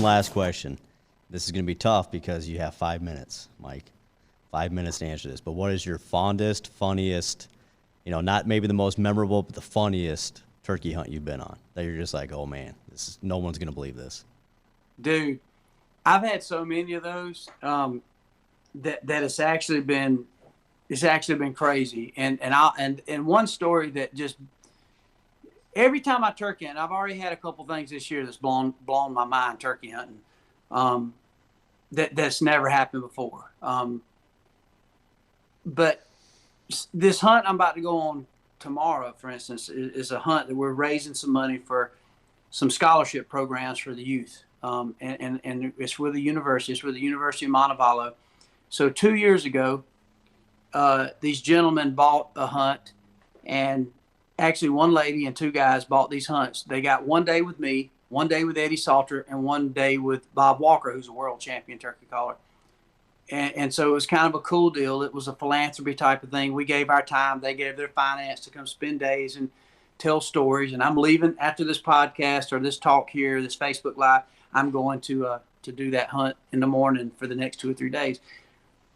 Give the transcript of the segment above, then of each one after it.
one last question. This is going to be tough because you have 5 minutes, Mike. 5 minutes to answer this. But what is your fondest, funniest, not maybe the most memorable, but the funniest turkey hunt you've been on that you're just like, oh man, no one's going to believe this? Dude, I've had so many of those that it's actually been crazy. And one story that just every time I turkey hunt, I've already had a couple things this year that's blown my mind turkey hunting. That's never happened before. But this hunt I'm about to go on tomorrow, for instance, is a hunt that we're raising some money for some scholarship programs for the youth. And it's with the university. It's with the University of Montevallo. So 2 years ago, these gentlemen bought a hunt, and actually one lady and two guys bought these hunts. They got 1 day with me, 1 day with Eddie Salter, and 1 day with Bob Walker, who's a world champion turkey caller. And so it was kind of a cool deal. It was a philanthropy type of thing. We gave our time. They gave their finance to come spend days and tell stories. And I'm leaving after this podcast or this talk here, this Facebook Live. I'm going to do that hunt in the morning for the next 2 or 3 days.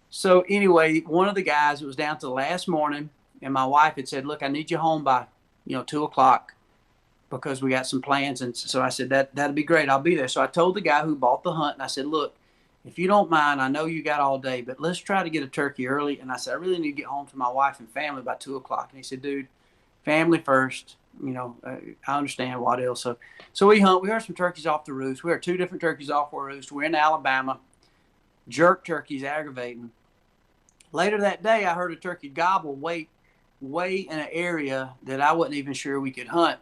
So anyway, one of the guys, it was down to the last morning, and my wife had said, look, I need you home by, 2 o'clock because we got some plans. And so I said, that'd be great. I'll be there. So I told the guy who bought the hunt, and I said, look, if you don't mind, I know you got all day, but let's try to get a turkey early. And I said, I really need to get home to my wife and family by 2 o'clock. And he said, dude, family first. I understand Waddell. So we hunt. We heard some turkeys off the roost. We heard 2 different turkeys off the roost. We're in Alabama. Jerk turkeys aggravating. Later that day, I heard a turkey gobble way in an area that I wasn't even sure we could hunt.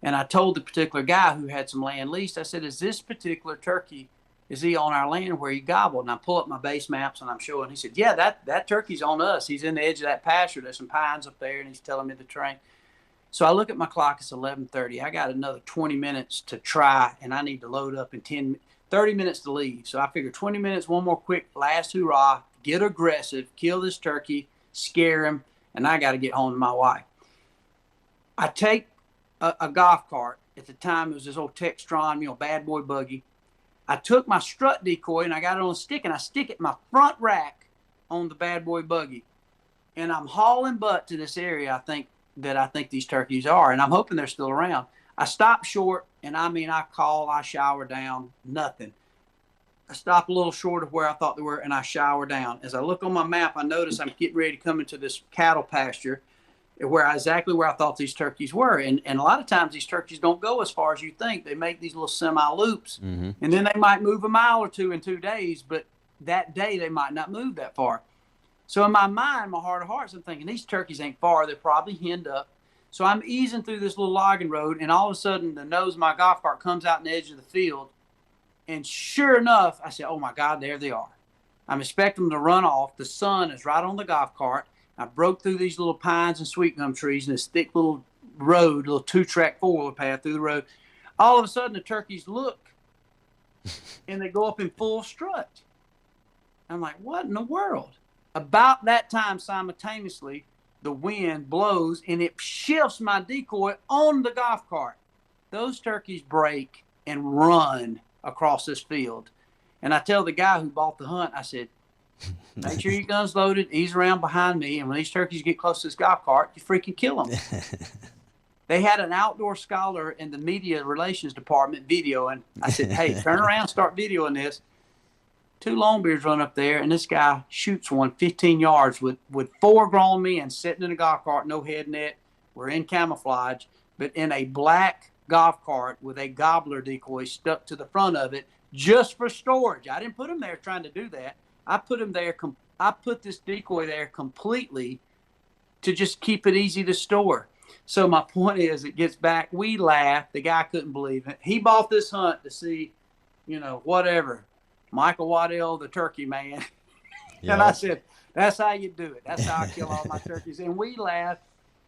And I told the particular guy who had some land leased, I said, is this particular turkey, is he on our land where he gobbled? And I pull up my base maps and I'm showing. He said, yeah, that turkey's on us. He's in the edge of that pasture. There's some pines up there, and he's telling me the terrain. So I look at my clock. It's 11:30. I got another 20 minutes to try, and I need to load up in 30 minutes to leave. So I figure 20 minutes, one more quick last hurrah, get aggressive, kill this turkey, scare him, and I got to get home to my wife. I take a golf cart. At the time, it was this old Textron, bad boy buggy. I took my strut decoy and I got it on a stick, and I stick it in my front rack on the bad boy buggy. And I'm hauling butt to this area I think these turkeys are, and I'm hoping they're still around. I stop short, and I shower down, nothing. I stop a little short of where I thought they were, and I shower down. As I look on my map, I notice I'm getting ready to come into this cattle pasture exactly where I thought these turkeys were. And a lot of times these turkeys don't go as far as you think. They make these little semi-loops, and then they might move a mile or two in 2 days, but that day they might not move that far. So in my mind, my heart of hearts, I'm thinking, these turkeys ain't far. They're probably henned up. So I'm easing through this little logging road, and all of a sudden the nose of my golf cart comes out in the edge of the field. And sure enough, I said, oh, my God, there they are. I'm expecting them to run off. The sun is right on the golf cart. I broke through these little pines and sweet gum trees in this thick little road, little 2-track 4-wheeler path through the road. All of a sudden, the turkeys look, and they go up in full strut. I'm like, what in the world? About that time, simultaneously, the wind blows, and it shifts my decoy on the golf cart. Those turkeys break and run across this field. And I tell the guy who bought the hunt, I said, make sure your gun's loaded, ease around behind me, and when these turkeys get close to this golf cart, you freaking kill them. They had an outdoor scholar in the media relations department videoing. I said, hey, turn around, start videoing this. 2 longbeards run up there, and this guy shoots one 15 yards with 4 grown men sitting in a golf cart, no head net. We're in camouflage, but in a black golf cart with a gobbler decoy stuck to the front of it just for storage. I didn't put him there trying to do that. I put him there. I put this decoy there completely to just keep it easy to store. So my point is, it gets back. We laughed. The guy couldn't believe it. He bought this hunt to see, whatever. Michael Waddell, the turkey man. Yep. And I said, that's how you do it. That's how I kill all my turkeys. And we laughed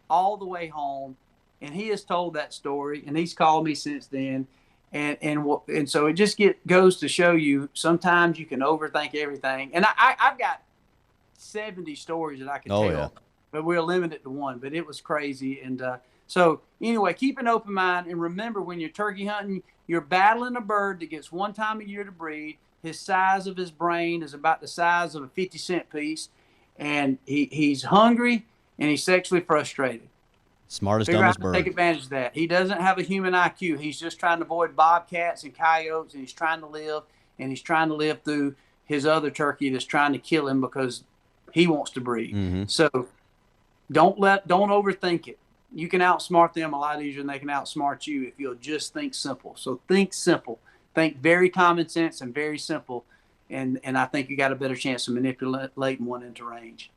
all the way home. And he has told that story, and he's called me since then. And so it just goes to show you, sometimes you can overthink everything. And I've got 70 stories that I could tell, but we're limited to one. But it was crazy. And So anyway, keep an open mind and remember when you're turkey hunting, you're battling a bird that gets one time a year to breed. His size of his brain is about the size of a 50-cent piece, and he's hungry and he's sexually frustrated. Smartest, Figure out dumbest how to take bird. advantage of that. He doesn't have a human IQ. He's just trying to avoid bobcats and coyotes, and he's trying to live, and he's trying to live through his other turkey that's trying to kill him because he wants to breed. Mm-hmm. So don't overthink it. You can outsmart them a lot easier than they can outsmart you if you'll just think simple. So think simple. Think very common sense and very simple. And I think you got a better chance of manipulating one into range.